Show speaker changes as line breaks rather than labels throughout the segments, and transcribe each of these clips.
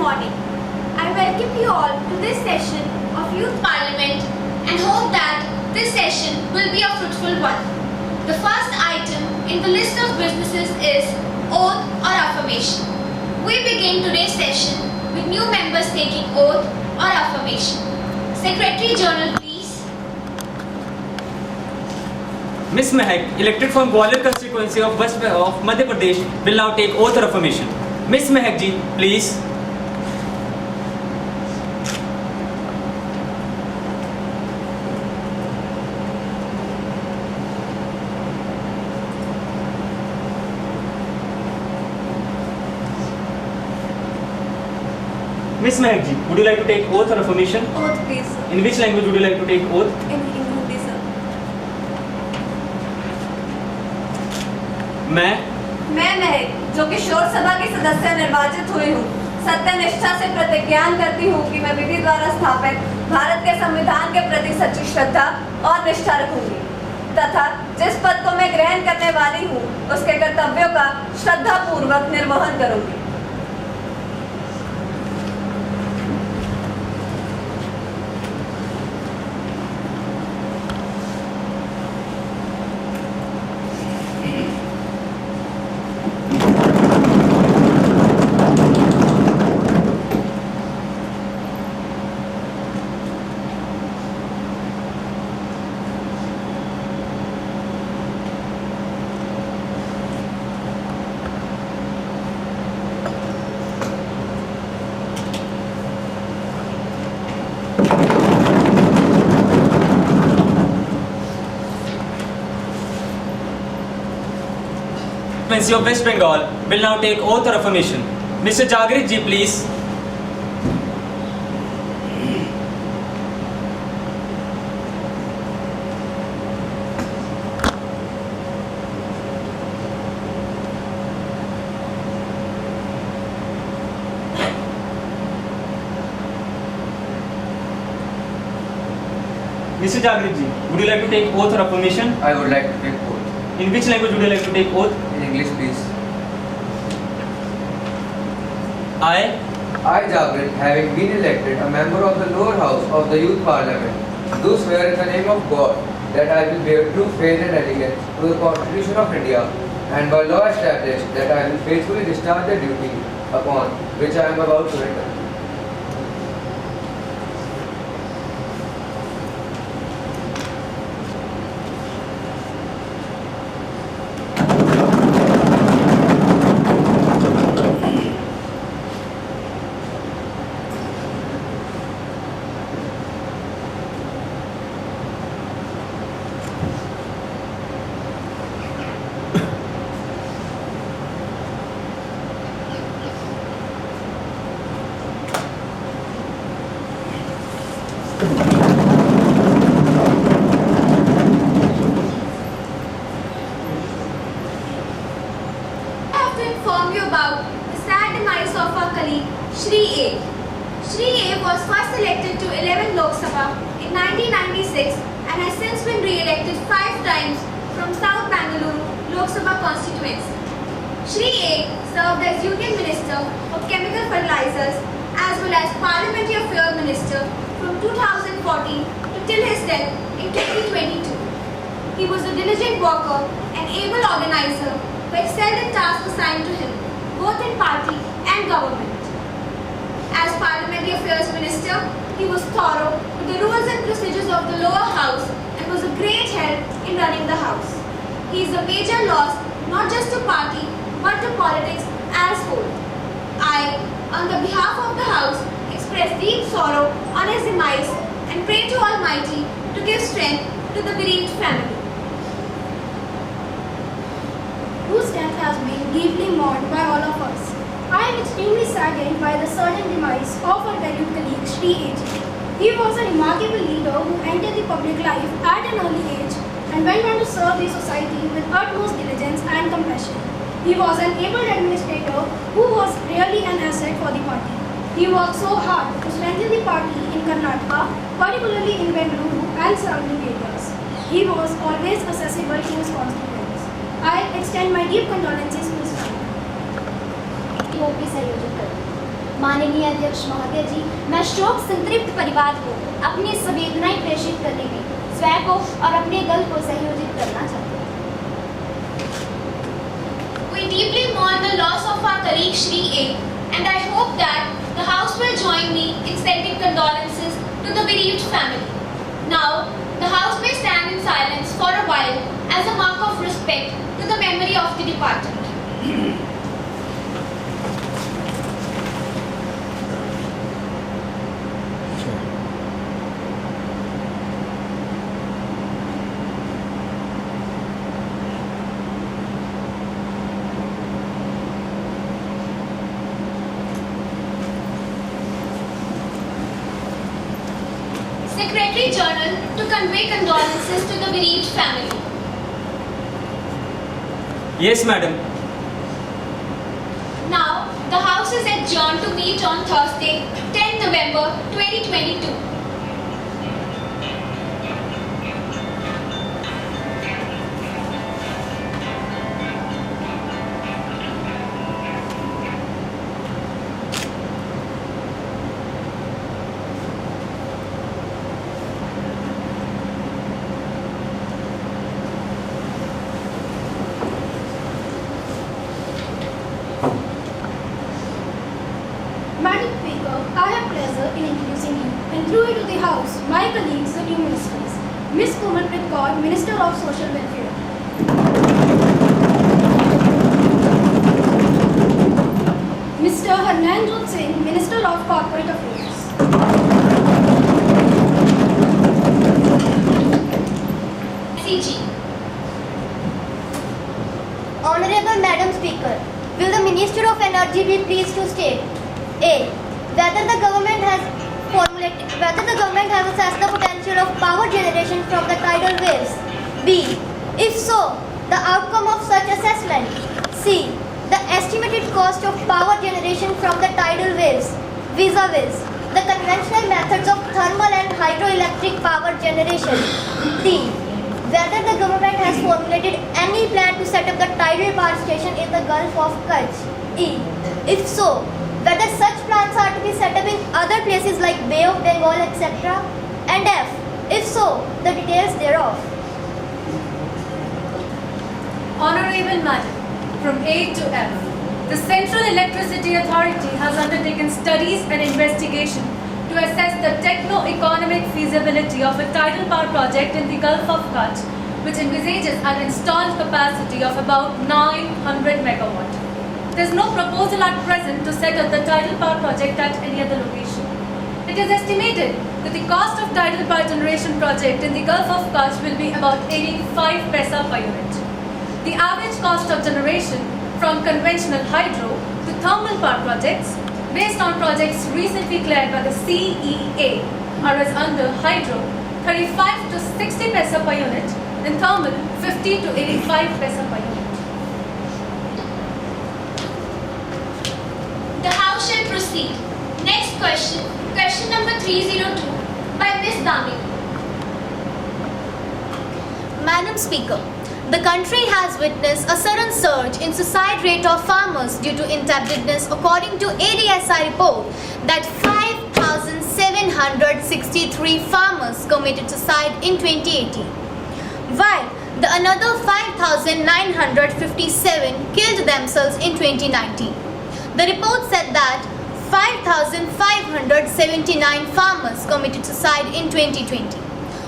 morning. I welcome you all to this session of Youth Parliament and hope that this session will be a fruitful one. The first item in the list of businesses is oath or affirmation. We begin today's session with new members taking oath or affirmation. Secretary General, please.
Ms. Mehak, elected from Gwalior constituency of Madhya Pradesh, will now take oath or affirmation. Ms. Mehak ji, please. Ms. Mehak ji, would you like to take oath or affirmation?
Oath, please, sir.
In which language would you like to take oath?
In Hindi, sir.
मैं
महक, जो किशोर सभा की सदस्य निर्वाचित हुई हूँ, सत्यनिष्ठा से प्रतिज्ञान करती हूँ कि मैं विधि द्वारा स्थापित भारत के संविधान के प्रति सच्ची श्रद्धा और निष्ठा रखूंगी तथा जिस पद को मैं ग्रहण करने वाली हूँ उसके कर्तव्यों का श्रद्धापूर्वक निर्वहन करूंगी।
of West Bengal will now take oath or affirmation. Mr. Jagrit ji, please. Mr. Jagrit ji, would you like to take oath or affirmation?
I would like to take oath.
In which language would you like to take oath?
In English, please.
I,
Jagrit, having been elected a member of the lower house of the Youth Parliament, do swear in the name of God that I will bear true faith and allegiance to the Constitution of India and by law established that I will faithfully discharge the duty upon which I am about to enter.
was first elected to 11 Lok Sabha in 1996 and has since been re-elected 5 times from South Bangalore Lok Sabha constituency. Shri A served as Union Minister of Chemical Fertilizers as well as Parliamentary Affairs Minister from 2014 to till his death in 2022. He was a diligent worker and able organizer who excelled in tasks assigned to him, both in party and government. As Parliamentary Affairs Minister, he was thorough with the rules and procedures of the lower house and was a great help in running the house. He is a major loss not just to party but to politics as whole. I, on the behalf of the house, express deep sorrow on his demise and pray to Almighty to give strength to the bereaved family,
whose death has been deeply mourned by all of us. I am extremely saddened by the sudden demise of our valued colleague Shri A.J. He was a remarkable leader who entered the public life at an early age and went on to serve the society with utmost diligence and compassion. He was an able administrator who was really an asset for the party. He worked so hard to strengthen the party in Karnataka, particularly in Bengaluru and surrounding areas. He was always accessible to his constituents. I extend my deep condolences to his family.
वो भी संयोजित करें।
माननीय अध्यक्ष महोदय जी, मैं शोक संतृप्त परिवार को अपनी संवेदनाएं प्रेषित करने में स्वयं को और अपने दल को सहयोजित करना चाहते हैं।
We deeply mourn the loss of our colleague Shri A, and I hope that the House will join me in sending condolences to the bereaved family. Now, the House may stand in silence for a while as a mark of respect to the memory of the departed. Secretary Journal to convey condolences to the bereaved family.
Yes, madam.
Now, the House is adjourned to meet on Thursday, 10 November 2022.
Madam Speaker, I have pleasure in introducing you and through you to the House, my colleagues, the new ministers. Ms. Komalpreet Kaur, Minister of Social Welfare. Mr. Harnanjot Singh, Minister of Corporate Affairs.
CG.
Honorable Madam Speaker, will the Minister of Energy be pleased to state A. Whether the government has assessed the potential of power generation from the tidal waves. B. If so, the outcome of such assessment. C. The estimated cost of power generation from the tidal waves vis-a-vis the conventional methods of thermal and hydroelectric power generation. D. Whether the government has formulated any plan to set up the tidal power station in the Gulf of Kutch. E. If so, whether such plants are to be set up in other places like Bay of Bengal, etc. And F. If so, the details thereof.
Honorable Madam, from A to F, the Central Electricity Authority has undertaken studies and investigation to assess the techno-economic feasibility of a tidal power project in the Gulf of Kutch, which envisages an installed capacity of about 900 megawatt. There is no proposal at present to set up the tidal power project at any other location. It is estimated that the cost of tidal power generation project in the Gulf of Kutch will be about 85 paisa per unit. The average cost of generation from conventional hydro to thermal power projects based on projects recently cleared by the CEA are as under hydro 35 to 60 paisa per unit and thermal 50 to 85 paisa per unit.
The House shall proceed. Next question, question number 302 by Ms. Damini.
Madam Speaker, the country has witnessed a sudden surge in suicide rate of farmers due to indebtedness according to ADSI report that 5,763 farmers committed suicide in 2018, while the another 5,957 killed themselves in 2019. The report said that 5,579 farmers committed suicide in 2020.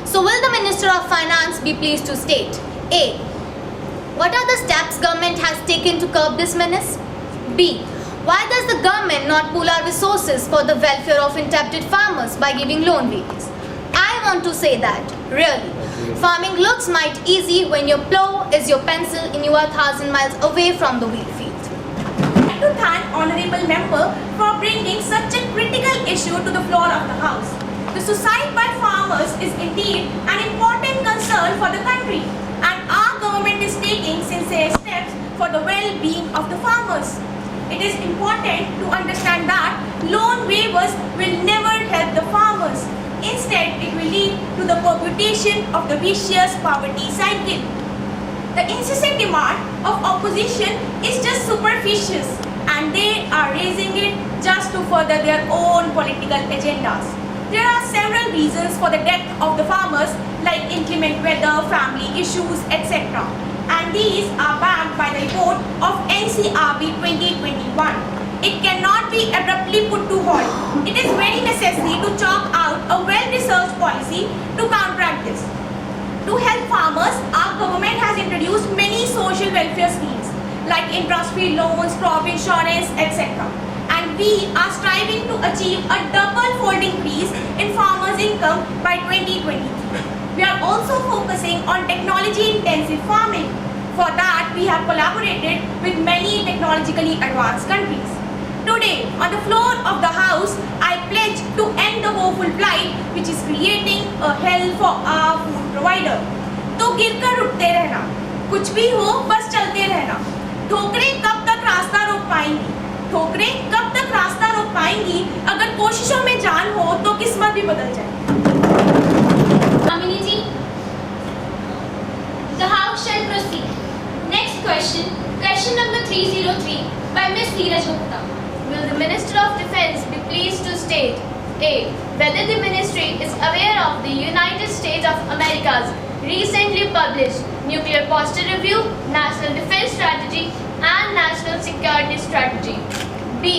So will the Minister of Finance be pleased to state A. What are the steps government has taken to curb this menace? B. Why does the government not pool our resources for the welfare of indebted farmers by giving loan waivers? I want to say that, really, farming looks might easy when your plow is your pencil and you are 1,000 miles away from the wheat field.
I'd like to thank honorable member for bringing such a critical issue to the floor of the House. The suicide by farmers is indeed an important concern for the country, and our government is taking sincere steps for the well-being of the farmers. It is important to understand that loan waivers will never help the farmers. Instead, it will lead to the perpetuation of the vicious poverty cycle. The incessant demand of opposition is just superficial, and they are raising it just to further their own political agendas. There are several reasons for the death of the farmers, like inclement weather, family issues, etc. And these are backed by the report of NCRB 2021. It cannot be abruptly put to halt. It is very necessary to chalk out a well-researched policy to counteract this. To help farmers, our government has introduced many social welfare schemes like interest-free loans, crop insurance, etc. And we are striving to achieve a double-fold increase in farmers' income by 2023. We are also focusing on technology-intensive farming. For that, we have collaborated with many technologically advanced countries. Today, on the floor of the House, I pledge to end the woeful blight which is creating a hell for our food provider. तो गिरकर उठते रहना, कुछ भी हो बस चलते रहना। ठोकरें कब तक रास्ता रोक पाएंगी? ठोकरें कब तक रास्ता रोक पाएंगी? अगर कोशिशों में जान हो तो किस्मत भी बदल जाए।
Amini ji, the House shall proceed. Next question, question number 303 by Ms. Dheeraj Gupta. Will the Minister of Defence be pleased to state A. Whether the Ministry is aware of the United States of America's recently published Nuclear Posture Review, National Defense Strategy and National Security Strategy. B.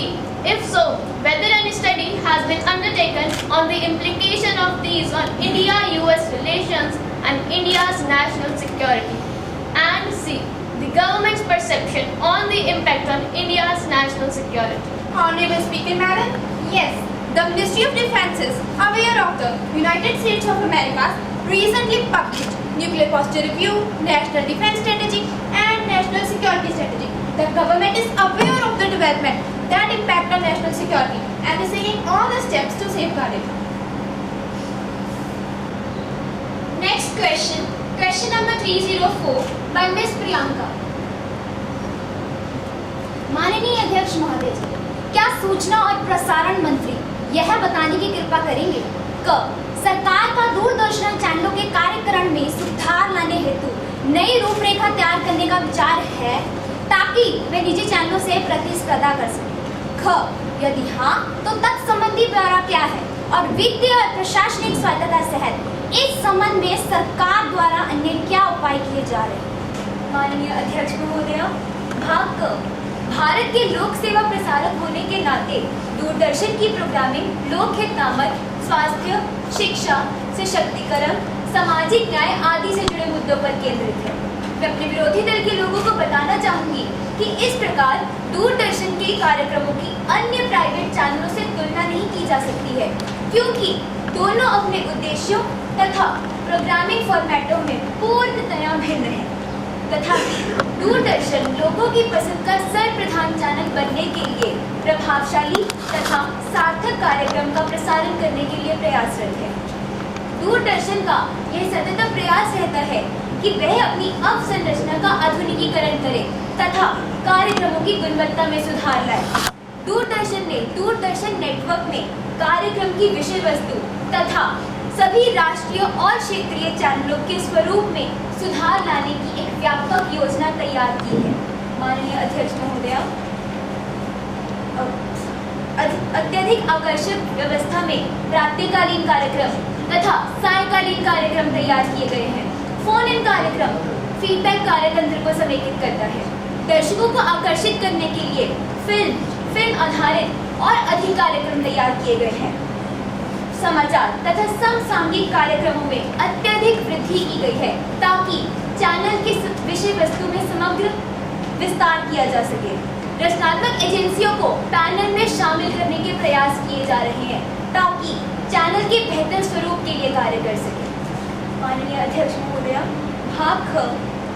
If so, whether any study has been undertaken on the implication of these on India-US relations and India's national security. And C. The government's perception on the impact on India's national security.
Honorable Speaker, Madam. Yes, the Ministry of Defence is aware of the United States of America's recently published Nuclear Posture Review, National Defense Strategy and National Security Strategy. The government is aware of the development that impact on national security and is taking all the steps to safeguard it.
Next question, question number 304 by Ms. Priyanka.
माननीय अध्यक्ष महोदय जी, क्या सूचना और प्रसारण मंत्री यह बताने की कृपा करेंगे क सरकार का दूरदर्शन चैनलों के कार्यक्रम में सुधार लाने हेतु नई रूपरेखा तैयार करने का विचार है ताकि वे निजी चैनलों से प्रतिस्पर्धा कर सकें। ख यदि हाँ तो तत्संबंधी ब्यौरा क्या है और वित्तीय और प्रशासनिक स्वायत्तता सहित इस संबंध में सरकार द्वारा अन्य क्या उपाय किए जा रहे हैं।
माननीय अध्यक्ष महोदय, भाग क भारत के लोक सेवा प्रसारक होने के नाते दूरदर्शन की प्रोग्रामिंग लोकहित नामक स्वास्थ्य, शिक्षा, सशक्तिकरण, सामाजिक न्याय आदि से जुड़े मुद्दों पर केंद्रित है। मैं अपने विरोधी दल के लोगों को बताना चाहूंगी कि इस प्रकार दूरदर्शन के कार्यक्रमों की अन्य प्राइवेट चैनलों से तुलना नहीं की जा सकती है, क्योंकि दोनों अपने उद्देश्यों तथा प्रोग्रामिंग फॉर्मेटों में पूर्णतया भिन्न है। तथापि दूरदर्शन लोगों की पसंद का सर्वप्रधान चैनल बनने के लिए प्रभावशाली तथा सार्थक कार्यक्रम का प्रसारण करने के लिए प्रयासरत है। दूरदर्शन का यह सतत प्रयास रहता है कि वह अपनी अवसंरचना का आधुनिकीकरण करे तथा कार्यक्रमों की गुणवत्ता में सुधार लाए। दूरदर्शन ने दूरदर्शन नेटवर्क में कार्यक्रम की विषय वस्तु तथा सभी राष्ट्रीय और क्षेत्रीय चैनलों के स्वरूप में सुधार लाने की एक व्यापक योजना तैयार की है। माननीय अध्यक्ष महोदय, अत्यधिक आकर्षक व्यवस्था में रात्रिकालीन कार्यक्रम तथा सायकालीन कार्यक्रम तैयार किए गए हैं। फोन इन कार्यक्रम फीडबैक कार्यतंत्र को समेकित करता है। दर्शकों को आकर्षित करने के लिए फिल्म आधारित और अधिक कार्यक्रम तैयार किए गए हैं। समाचार तथा समसामयिक कार्यक्रमों में अत्यधिक वृद्धि की गई है ताकि चैनल की विषय वस्तु में समग्र विस्तार किया जा सके। रचनात्मक एजेंसियों को पैनल में शामिल करने के प्रयास किए जा रहे हैं ताकि चैनल के बेहतर स्वरूप के लिए कार्य कर सके। माननीय अध्यक्ष महोदय, भाग ख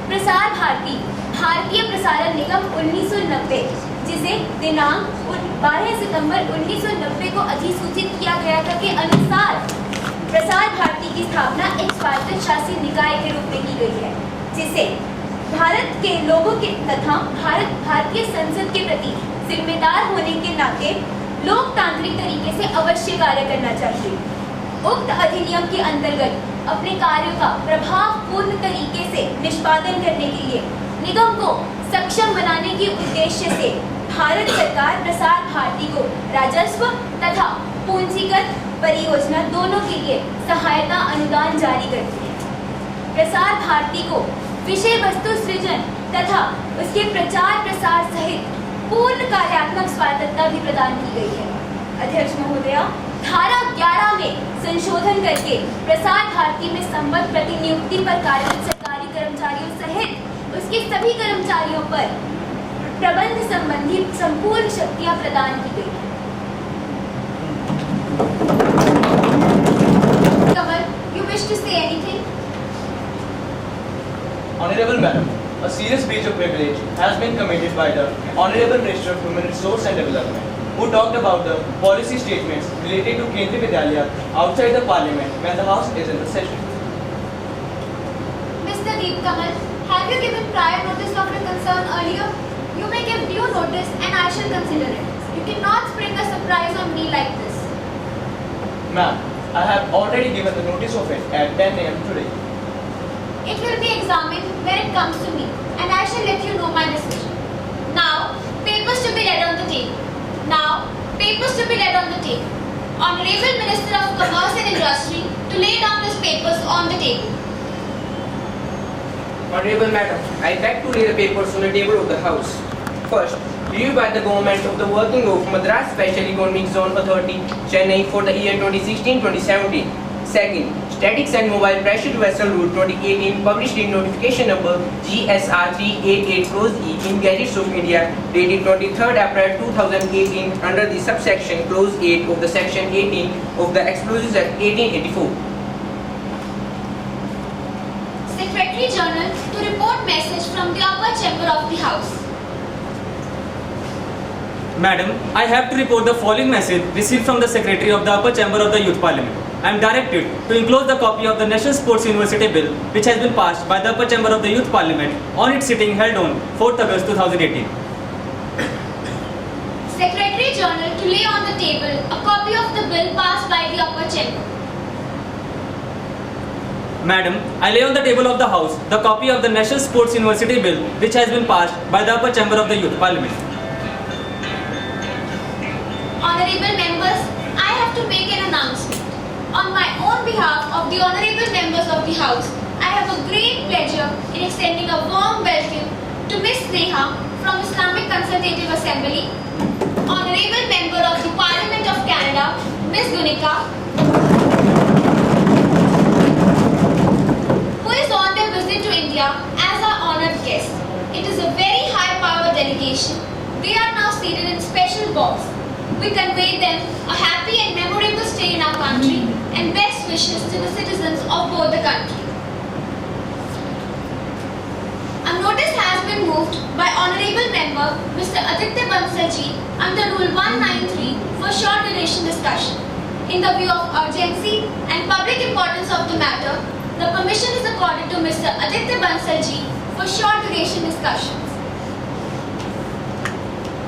प्रसार भारती भारतीय प्रसारण निगम 1990, जिसे दिनांक 12 सितंबर 1990 को अधिसूचित किया गया था के अनुसार प्रसार भारती की स्थापना एक स्वायत्त शासी निकाय के रूप में की गई है, जिसे भारत के लोगों के तथा भारतीय संसद के प्रति जिम्मेदार होने के नाते लोकतांत्रिक तरीके से अवश्य कार्य करना चाहिए। उक्त अधिनियम के अंतर्गत अपने कार्यों का प्रभावपूर्ण तरीके से निष्पादन करने के लिए निगम को सक्षम बनाने के उद्देश्य से
भारत सरकार प्रसार भारती को राजस्व तथा पूंजीगत परियोजना दोनों के लिए सहायता अनुदान जारी करती है। प्रसार भारती को विषय वस्तु सृजन तथा उसके प्रचार प्रसार सहित पूर्ण कार्यात्मक स्वायत्तता भी प्रदान की गई है। अध्यक्ष महोदया, धारा 11 में संशोधन करके प्रसार भारती में संबद्ध प्रतिनियुक्ति पर कार्यरत सरकारी कर्मचारियों सहित उसके सभी कर्मचारियों पर प्रबंध संबंधी संपूर्ण शक्तियां प्रदान की गई हैं। कमल, you wish to say anything?
Honorable Madam, a serious breach of privilege has been committed by the Honorable Minister of Human Resource and Development, who talked about the policy statements related to Kendriya Vidyalaya outside the Parliament when the House is in the session.
Mr. Deep Kamal, have you given prior notice of your concern earlier? You may give due notice and I shall consider it. You cannot spring a surprise on me like this.
Ma'am, I have already given the notice of it at 10 a.m. today.
It will be examined when it comes to me and I shall let you know my decision. Now, papers to be laid on the table. Honorable Minister of Commerce and Industry to lay down his papers on the table.
Honorable Madam, I beg to lay the papers on the table of the House. First, reviewed by the Government of the Working of Madras Special Economic Zone Authority, Chennai for the year 2016-2017. Second, Statics and Mobile Pressure Vessel Route 2018 published in notification number GSR 388-E in Gazettes of India dated 23rd April 2018 under the subsection clause 8 of the section 18 of the Explosives Act 1884.
Secretary General to report message from the upper chamber of the House.
Madam, I have to report the following message received from the Secretary of the Upper Chamber of the Youth Parliament. I am directed to enclose the copy of the National Sports University Bill which has been passed by the Upper Chamber of the Youth Parliament on its sitting held on 4th August 2018.
Secretary General to lay on the table a copy of the bill passed by the upper chamber.
Madam, I lay on the table of the House the copy of the National Sports University Bill which has been passed by the Upper Chamber of the Youth Parliament.
Honorable members, I have to make an announcement. On my own behalf of the honorable members of the House, I have a great pleasure in extending a warm welcome to Miss Neha from Islamic Consultative Assembly, Honorable Member of the Parliament of Canada, Miss Gunika, who is on their visit to India as our honored guest. It is a very high-powered delegation. They are now seated in special box. We convey them a happy and memorable stay in our country and best wishes to the citizens of both the countries. A notice has been moved by Honorable Member Mr. Aditya Bansalji under Rule 193 for short duration discussion. In the view of urgency and public importance of the matter, the permission is accorded to Mr. Aditya Bansalji for short duration discussions.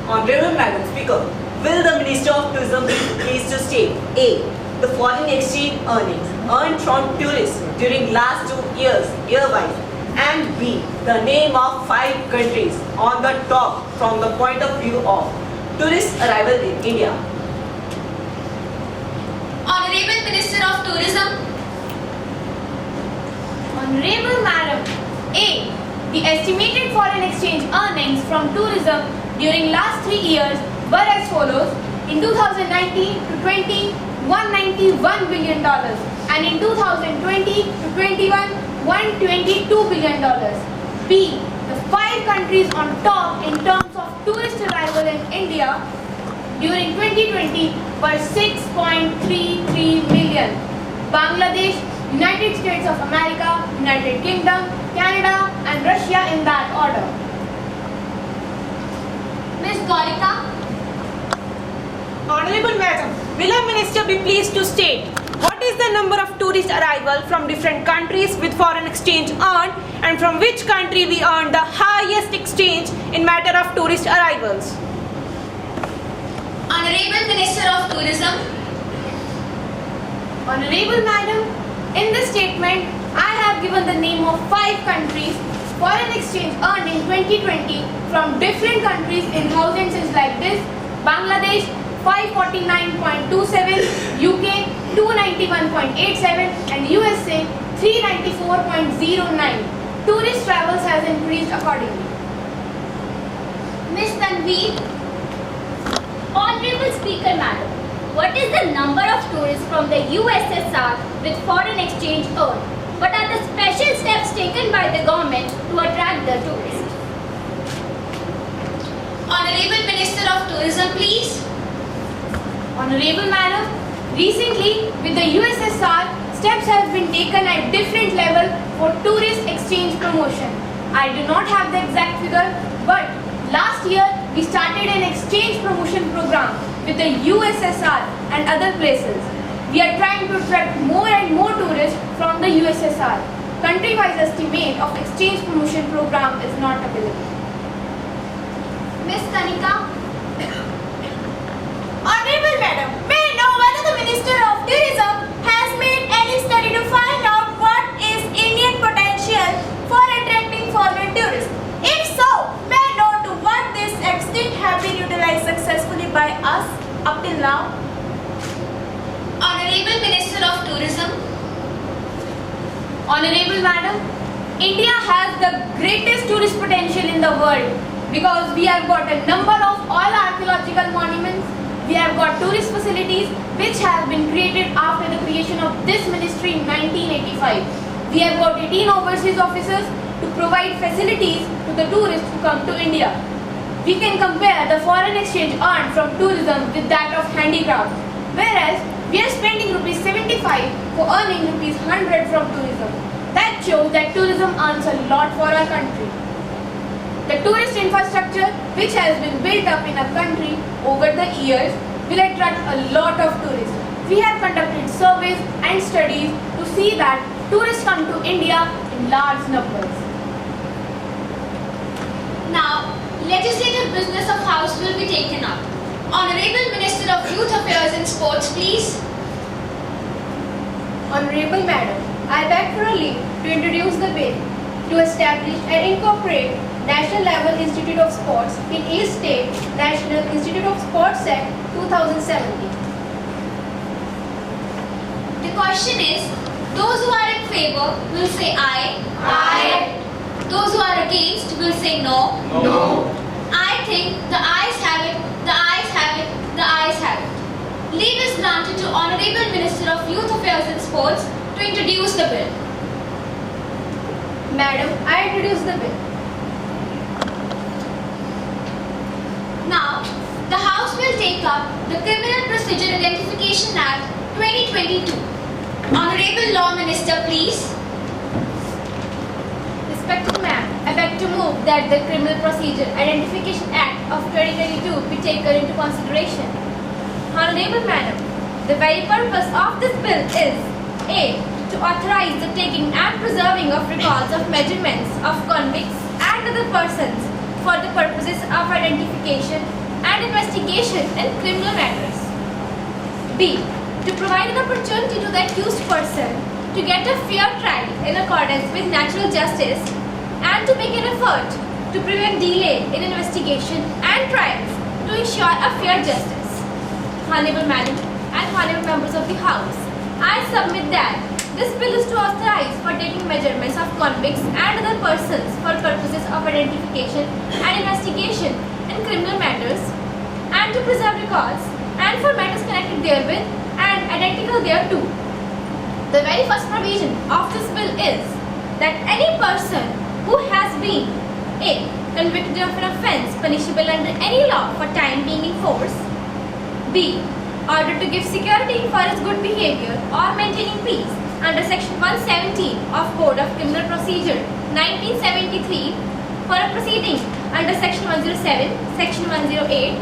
Honorable Madam Speaker, will the Minister of Tourism be pleased to state A. The foreign exchange earnings earned from tourists during last 2 years year-wise, and B. The name of 5 countries on the top from the point of view of tourist arrival in India.
Honorable Minister of Tourism.
Honorable Madam, A. The estimated foreign exchange earnings from tourism during last 3 years were as follows: in 2019 to 20, $191 billion, and in 2020 to 21, $122 billion. B. The 5 countries on top in terms of tourist arrival in India during 2020 were 6.33 million. Bangladesh, United States of America, United Kingdom, Canada, and Russia in that order.
Ms. Gaurika.
Honorable Madam, will our Minister be pleased to state what is the number of tourist arrival from different countries with foreign exchange earned, and from which country we earned the highest exchange in matter of tourist arrivals?
Honorable Minister of Tourism.
Honorable Madam, in this statement, I have given the name of 5 countries
foreign exchange earned in 2020 from different countries in thousands is like this: Bangladesh 549.27, UK 291.87 and USA 394.09. Tourist travels has increased accordingly.
Miss Tanveer. Honorable Speaker Madam, what is the number of tourists from the USSR with foreign exchange earned? What are the special steps taken by the government to attract the tourists? Honorable Minister of Tourism, please.
Honorable Madam, recently with the USSR, steps have been taken at different level for tourist exchange promotion. I do not have the exact figure, but last year we started an exchange promotion program with the USSR and other places. We are trying to attract more and more tourists from the USSR. Country-wise estimate of exchange promotion program is not available.
Miss Tanika.
Honorable Madam, may I know whether the Minister of Tourism has made any study to find out what is Indian potential for attracting foreign tourists? If so, may I know to what this extent have been utilized successfully by us up till now?
Honorable Minister of Tourism.
Honorable Madam, India has the greatest tourist potential in the world because we have got a number of all archaeological monuments. We have got tourist facilities which have been created after the creation of this ministry in 1985. We have got 18 overseas officers to provide facilities to the tourists who come to India. We can compare the foreign exchange earned from tourism with that of handicraft, whereas we are spending rupees 75 for earning rupees 100 from tourism. That shows that tourism earns a lot for our country. The tourist infrastructure which has been built up in our country over the years will attract a lot of tourists. We have conducted surveys and studies to see that tourists come to India in large numbers.
Now, legislative business of House will be taken up. Honorable Minister of Youth Affairs and Sports, please.
Honorable Madam, I beg for a leave to introduce the bill to establish and incorporate National Level Institute of Sports in each state National Institute of Sports Act 2017.
The question is, those who are in favor will say aye. Aye. Those who are against will say no.
No.
I think the ayes have it, the ayes have it, the ayes have it. Leave is granted to Honorable Minister of Youth Affairs and Sports to introduce the bill.
Madam, I introduce the bill.
Now, the House will take up the Criminal Procedure Identification Act 2022. Honorable Law Minister, please.
Respected Ma'am, I beg to move that the Criminal Procedure Identification Act of 2022 be taken into consideration. Honorable Madam, the very purpose of this bill is A. To authorize the taking and preserving of records of measurements of convicts and other persons for the purposes of identification and investigation in criminal matters. B. To provide an opportunity to the accused person to get a fair trial in accordance with natural justice and to make an effort to prevent delay in investigation and trials to ensure a fair justice. Honorable Madam and Honorable Members of the House, I submit that this bill is to authorize for taking measurements of convicts and other persons for purposes of identification and investigation in criminal matters and to preserve records and for matters connected therewith and identical thereto. The very first provision of this bill is that any person who has been A. Convicted of an offence punishable under any law for time being in force, B. Ordered to give security for his good behavior or maintaining peace under Section 117 of Code of Criminal Procedure 1973 for a proceeding under Section 107, Section 108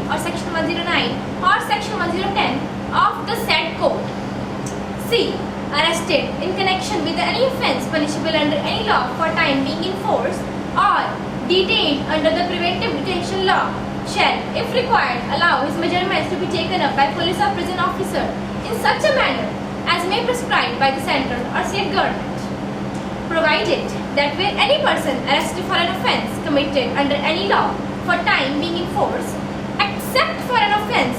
or Section 109 or Section 1010 of the said code. C. Arrested in connection with any offence punishable under any law for time being in force or detained under the preventive detention law shall, if required, allow his measurements to be taken up by police or prison officer in such a manner as may prescribed by the central or state government.
provided that where any person arrested for an offence committed under any law for time being in force, except for an offence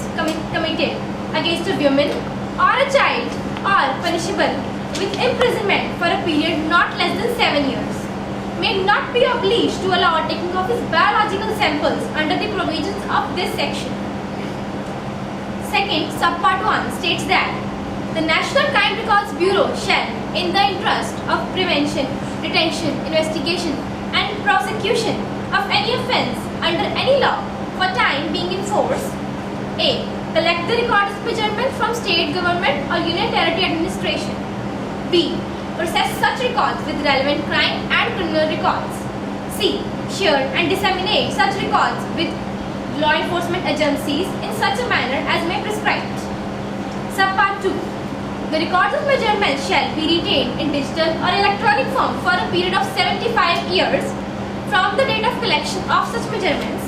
committed against a woman or a child, are punishable with imprisonment for a period not less than 7 years, may not be obliged to allow taking of his biological samples under the provisions of this section. Second, subpart 1 states that the National Crime Records Bureau shall, in the interest of prevention, detention, investigation and prosecution of any offence under any law for time being in force, A. Collect the records of measurement from state government or union territory administration. B. Process such records with relevant crime and criminal records. C. Share and disseminate such records with law enforcement agencies in such a manner as may prescribe. Subpart 2. The records of measurement shall be retained in digital or electronic form for a period of 75 years from the date of collection of such measurements,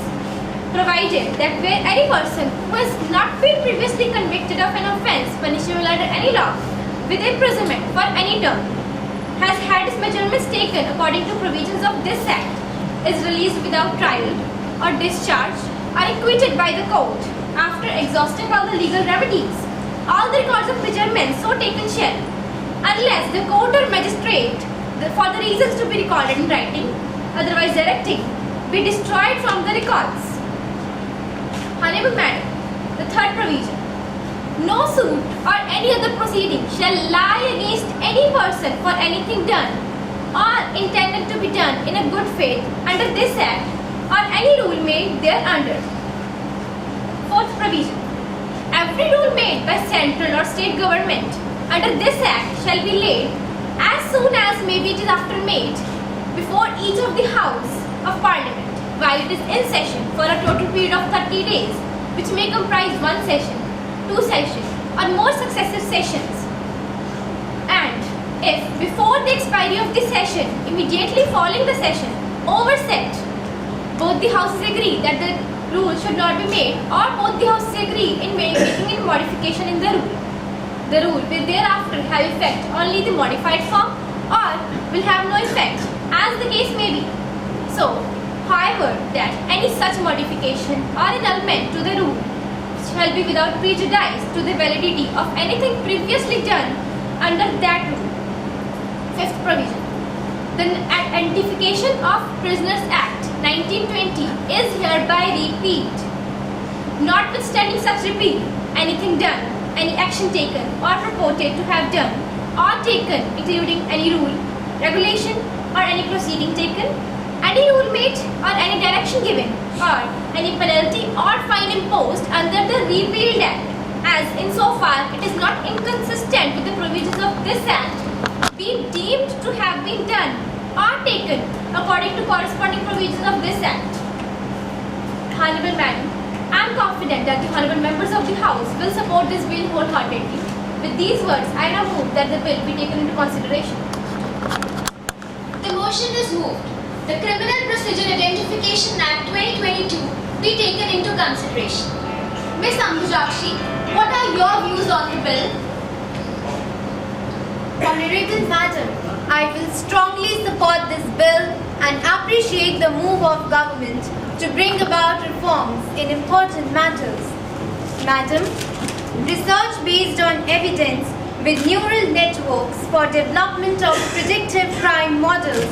provided that where any person who has not been previously convicted of an offence punishable under any law with imprisonment for any term has had his measurements taken according to provisions of this Act, is released without trial or discharged or acquitted by the court after exhausting all the legal remedies. All the records of measurements so taken shall, unless the court or magistrate, for the reasons to be recorded in writing, otherwise directing, be destroyed from the records. Honorable Madam, the third provision. No suit or any other proceeding shall lie against any person for anything done or intended to be done in a good faith under this Act or any rule made thereunder. Fourth provision. Every rule made by central or state government under this Act shall be laid as soon as may be it is after made before each of the House of Parliament while it is in session for a total period of 30 days, which may comprise one session, two sessions or more successive sessions. And if before the expiry of the session, immediately following the session, overset, both the Houses agree that the rule should not be made, or both the Houses agree in making a modification in the rule, the rule will thereafter have effect only the modified form or will have no effect, as the case may be. So, however, that any such modification or annulment to the rule shall be without prejudice to the validity of anything previously done under that rule. Fifth provision. The Identification of Prisoners Act 1920 is hereby repealed. Notwithstanding such repeal, anything done, any action taken or purported to have done or taken, including any rule, regulation or any proceeding taken, any rule made or any direction given, or any penalty or fine imposed under the repealed Act, as insofar it is not inconsistent with the provisions of this Act, be deemed to have been done or taken according to corresponding provisions of this Act. Honorable Madam, I am confident that the honorable members of the House will support this bill wholeheartedly. With these words, I now move that the bill be taken into consideration.
The motion is moved. The Criminal Procedure Identification Act 2022 be taken into consideration. Ms. Ambujakshi, what are your views on the bill?
Honorable Madam, I will strongly support this bill and appreciate the move of government to bring about reforms in important matters. Madam, research based on evidence with neural networks for development of predictive crime models,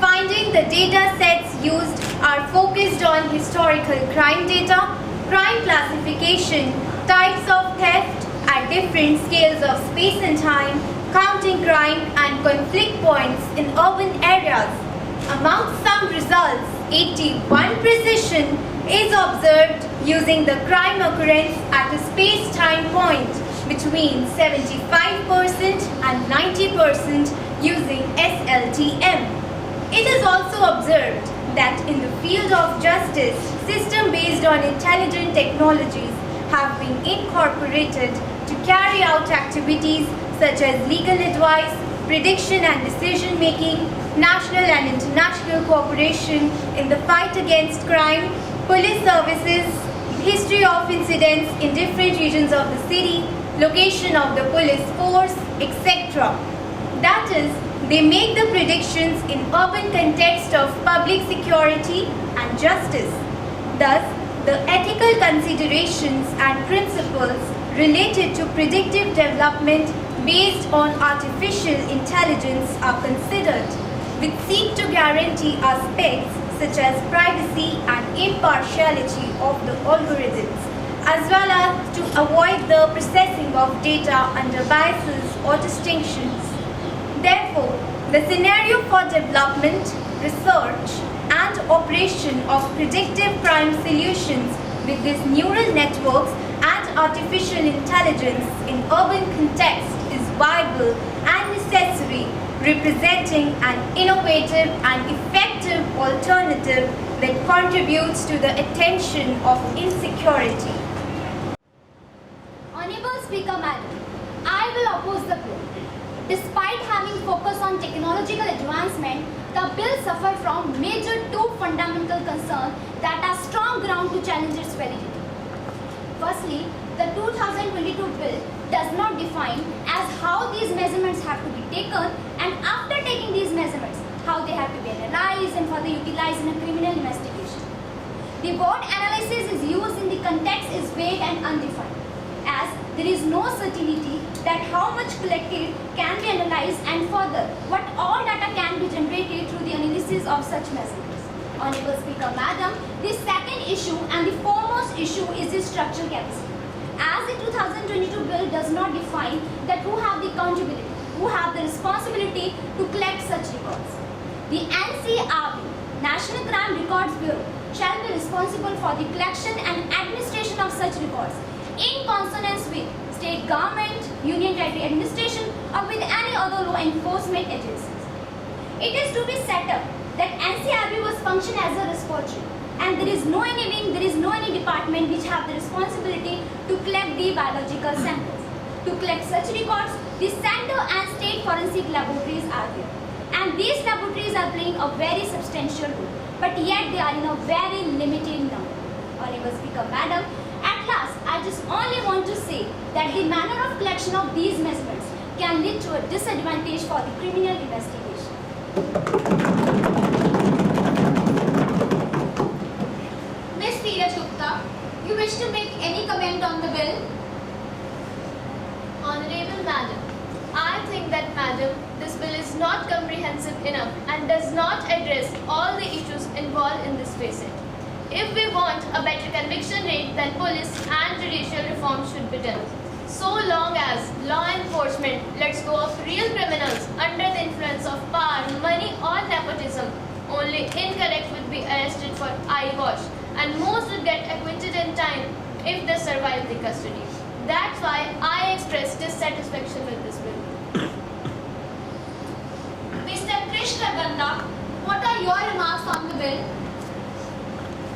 finding the data sets used are focused on historical crime data, crime classification, types of theft at different scales of space and time, counting crime and conflict points in urban areas. Among some results, 81 precision is observed using the crime occurrence at a space-time point between 75% and 90% using SLTM. It is also observed that in the field of justice, systems based on intelligent technologies have been incorporated to carry out activities such as legal advice, prediction and decision making, national and international cooperation in the fight against crime, police services, history of incidents in different regions of the city, location of the police force, etc.
That is, they make the predictions in urban context of public security and justice. Thus, the ethical considerations and principles related to predictive development based on artificial intelligence are considered, which seek to guarantee aspects such as privacy and impartiality of the algorithms, as well as to avoid the processing of data under biases or distinctions. Therefore, the scenario for development, research, and operation of predictive crime solutions with these neural networks and artificial intelligence in urban context is viable and necessary, representing an innovative and effective alternative that contributes to the attention of insecurity.
Honorable Speaker Madam, I will oppose the bill. Despite having focus on technological advancement, the bill suffers from major two fundamental concerns that are strong ground to challenge its validity. Firstly, the 2022 bill does not define as how these measurements have to be taken, and after taking these measurements, how they have to be analyzed and further utilized in a criminal investigation. The word analysis is used in the context is vague and undefined, as there is no certainty that how much collected can be analyzed and further what all data can be generated through the analysis of such measurements. Honorable Speaker Madam, the second issue and the foremost issue is the structural capacity. As the 2022 bill does not define that who have the accountability, who have the responsibility to collect such records. The NCRB, National Crime Records Bureau, shall be responsible for the collection and administration of such records in consonance with state government, union territory administration, or with any other law enforcement agencies. It is to be set up that NCRB was function as a repository, and there is no any wing, there is no any department which have the responsibility to collect the biological samples. To collect such records, the center and state forensic laboratories are there, and these laboratories are playing a very substantial role, but yet they are in a very limited number. Honorable Speaker Madam, at last, I just only want to say that the manner of collection of these measurements can lead to a disadvantage for the criminal investigation.
Ms. Dheeraj Gupta, you wish to make any comment on the bill?
Honorable Madam, I think that this bill is not comprehensive enough and does not address all the issues involved in this facet. If we want a better conviction rate, then police and judicial reform should be done. So long as law enforcement lets go of real criminals under the influence of power, money or nepotism, only incorrect would be arrested for eyewash and most would get acquitted in time if they survive the custody. That's why I express dissatisfaction with this bill.
Mr. Krishna Ganda, what are your remarks on the bill?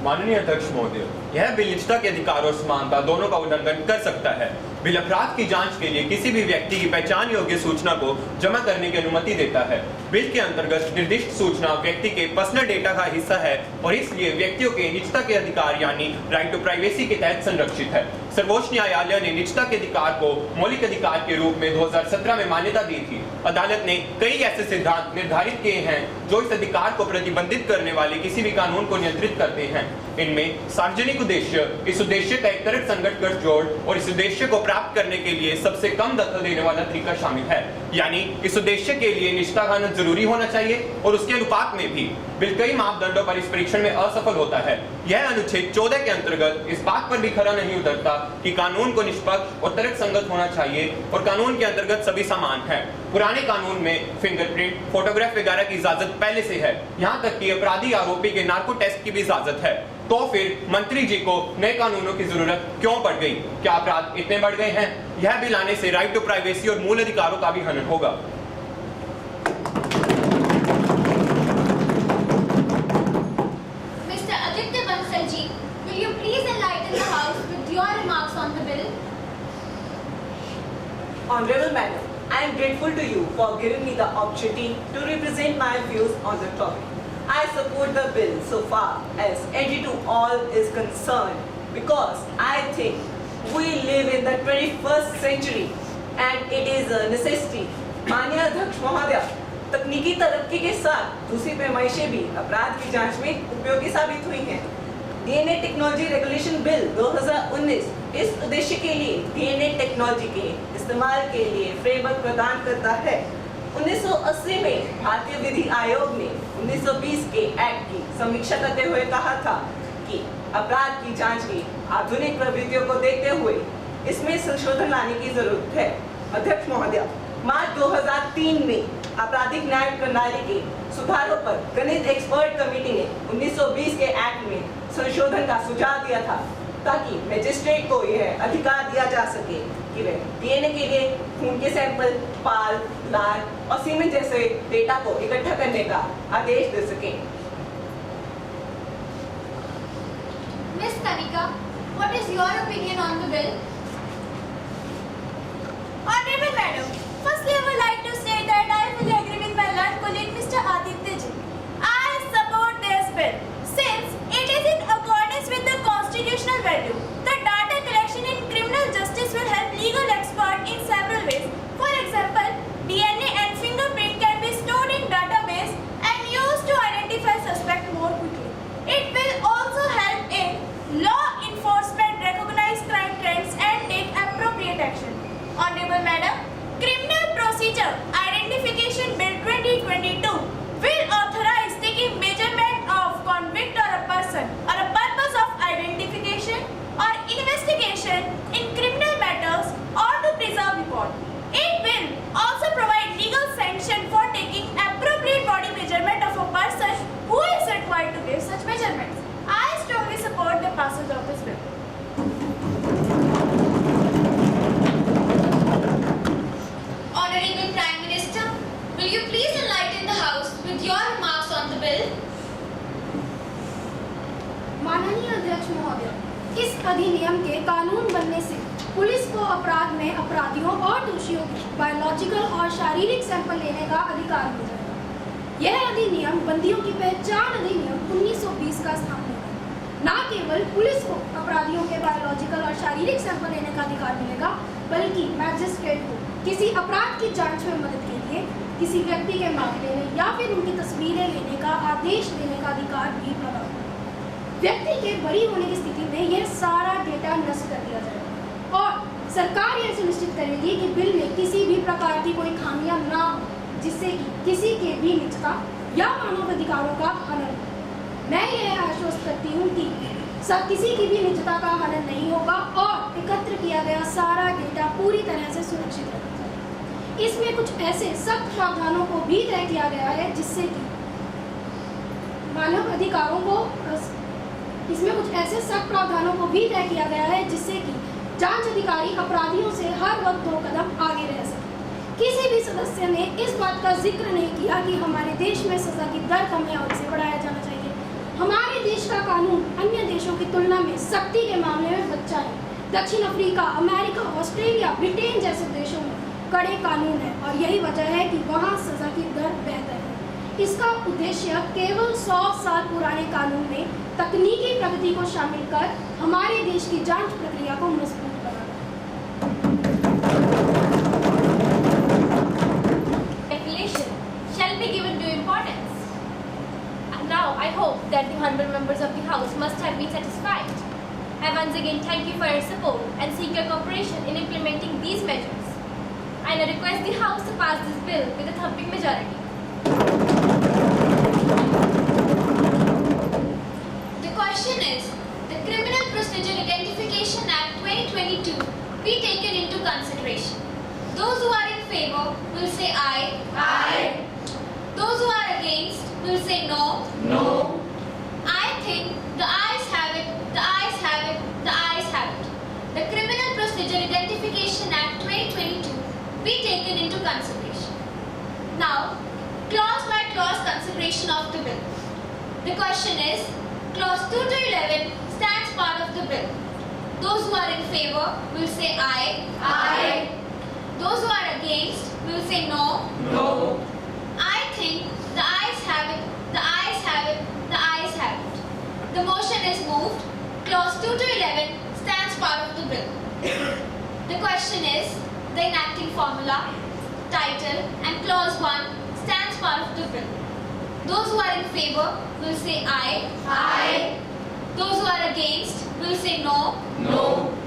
माननीय अध्यक्ष महोदय, यह bill निजता के अधिकार और समानता दोनों का उल्लंघन कर सकता है। बिल अपराध की जांच के लिए किसी भी व्यक्ति की पहचान योग्य सूचना को जमा करने की अनुमति देता है। बिल के अंतर्गत निर्दिष्ट सूचना व्यक्ति के पर्सनल डेटा का हिस्सा है और इसलिए व्यक्तियों के निजता के अधिकार यानी राइट टू प्राइवेसी के तहत संरक्षित है। सर्वोच्च न्यायालय ने निजता के अधिकार को मौलिक अधिकार के रूप में 2017 में मान्यता दी थी। अदालत ने कई ऐसे सिद्धांत निर्धारित किए हैं जो इस अधिकार को प्रतिबंधित करने वाले किसी भी कानून को नियंत्रित करते हैं। इनमें सार्वजनिक उद्देश्य, इस उद्देश्य का एक तर्क संगत गठजोड़ और इस उद्देश्य को प्राप्त करने के लिए सबसे कम दखल देने वाला तरीका शामिल है। यानी इस उद्देश्य के लिए निजता कानून जरूरी होना चाहिए और उसके अनुपात में भी बिल कई मापदंडों पर इस परीक्षण में असफल होता है। यह अनुच्छेद 14 के अंतर्गत इस बात पर भी खरा नहीं उतरता कि कानून को निष्पक्ष और तर्क संगत होना चाहिए और कानून के अंतर्गत सभी समान है। पुराने कानून में फिंगरप्रिंट, फोटोग्राफ वगैरह की इजाजत पहले से है, यहाँ तक कि अपराधी आरोपी के नार्को टेस्ट की भी इजाजत है। तो फिर मंत्री जी को नए कानूनों की जरूरत क्यों पड़ गई? क्या अपराध इतने बढ़ गए हैं? यह बिल आने से राइट टू प्राइवेसी और मूल अधिकारों का भी हनन होगा।
Mr. Aditya Bansal ji, will you please enlighten the House with your remarks on the bill?
Honorable Madam, I am grateful to you for giving me the opportunity to represent my views on the topic. I support the bill so far as entry to all is concerned because I think we live in the 21st century and it is a necessity माननीय अध्यक्ष महोदय, तकनीकी तरक्की के साथ दूसरी पैमाइशें भी अपराध की जांच में उपयोगी साबित हुई हैं। डीएनए टेक्नोलॉजी रेगुलेशन बिल 2019 इस उद्देश्य के लिए डीएनए टेक्नोलॉजी के इस्तेमाल के लिए फ्रेमवर्क प्रदान करता है। 1980 में भारतीय विधि आयोग ने 1920 के एक्ट की समीक्षा करते हुए कहा था कि अपराध की जांच की आधुनिक प्रवृत्तियों को देखते हुए इसमें संशोधन लाने की जरूरत है। अध्यक्ष महोदय, मार्च 2003 में आपराधिक न्याय प्रणाली के सुधारों पर गणित एक्सपर्ट कमेटी ने 1920 के एक्ट में संशोधन का सुझाव दिया था ताकि मजिस्ट्रेट को यह अधिकार दिया जा सके कि वे डीएनए के लिए खून के सैंपल, पाल, लार और सीमेंट जैसे डेटा को इकट्ठा करने का आदेश दे सकें।
Miss Tanika, what is your opinion on the bill?
Honorable Madam, firstly I would like to say that I fully agree with my learned colleague Mr. Aditya Ji. I support this bill since it is in accordance with the constitutional value. The data collection in criminal justice will help legal experts in several ways. For example, DNA and fingerprint can be stored in database and used to identify suspect more quickly. It will also help in law enforcement recognize crime trends and take appropriate action. Honorable Madam, Criminal Procedure Identification Bill 2022 will authorize taking measurement of convict or a person or a purpose of identification or investigation in criminal matters or to preserve report. It will also provide legal sanction for taking appropriate body measurement of a person who is required to give such measurements. I strongly support the passage of this bill.
Honorable Prime Minister, will you please enlighten the House with your remarks on the bill?
माननीय अध्यक्ष महोदय, इस अधिनियम के कानून बनने से police को अपराध में अपराधियों और दोषियों की बायोलॉजिकल और शारीरिक सैंपल लेने का अधिकार मिल जाएगा। यह अधिनियम बंदियों की पहचान अधिनियम 1920 का स्थान लेगा। न केवल पुलिस को अपराधियों के बायोलॉजिकल और शारीरिक सैंपल लेने का अधिकार मिलेगा, बल्कि मैजिस्ट्रेट को किसी अपराध की जांच में मदद के लिए किसी व्यक्ति के मामले में या फिर उनकी तस्वीरें लेने का आदेश देने का अधिकार भी प्रदान होगा। व्यक्ति के बरी होने की स्थिति में यह सारा डेटा नष्ट कर दिया जाएगा और सरकार यह सुनिश्चित करेगी कि बिल में किसी भी प्रकार की कोई खामियां ना हो जिससे कि किसी के भी निजता या मानव अधिकारों का हनन हो। मैं यह आश्वस्त करती हूँ कि किसी की भी निजता का हनन नहीं होगा और एकत्र किया गया सारा डेटा पूरी तरह से सुरक्षित रहेगा। इसमें कुछ ऐसे सख्त प्रावधानों को भी तय किया गया है जिससे कि मानव अधिकारों को इसमें कुछ ऐसे सख्त प्रावधानों को भी तय किया गया है जिससे कि जांच अधिकारी अपराधियों से हर वक्त 2 कदम आगे रह सके। किसी भी सदस्य ने इस बात का जिक्र नहीं किया कि हमारे देश में सजा की दर कम है और इसे बढ़ाया जाना चाहिए। हमारे देश का कानून अन्य देशों की तुलना में सख्ती के मामले में बच्चा है। दक्षिण अफ्रीका, अमेरिका, ऑस्ट्रेलिया, ब्रिटेन जैसे देशों में कड़े कानून है और यही वजह है कि वहाँ सजा की दर बेहतर है। इसका उद्देश्य केवल 100 साल पुराने कानून में तकनीकी प्रगति को शामिल कर हमारे देश की जांच प्रक्रिया को मजबूत बनाना है।
Regulation shall be given due importance. And now I hope that the honorable members of the House must have been satisfied. I once again thank you for your support and seek your cooperation in implementing these measures. I now request the House to pass this bill with a thumping majority.
The question is, the Criminal Procedure Identification Act 2022 be taken into consideration. Those who are in favor will say aye. Aye. Those who are against will say no. No. I think the ayes have it, the ayes have it, the ayes have it. The Criminal Procedure Identification Act 2022 be taken into consideration. Now, clause by clause consideration of the bill. The question is, clause 2 to 11 stands part of the bill. Those who are in favor will say aye. Aye. Those who are against will say no. No. I think the ayes have it, the ayes have it, the ayes have it. The motion is moved. Clause 2 to 11 stands part of the bill. The question is, the enacting formula. title and clause 1 stands part of the bill. Those who are in favor will say aye. Aye. Those who are against will say no.
No.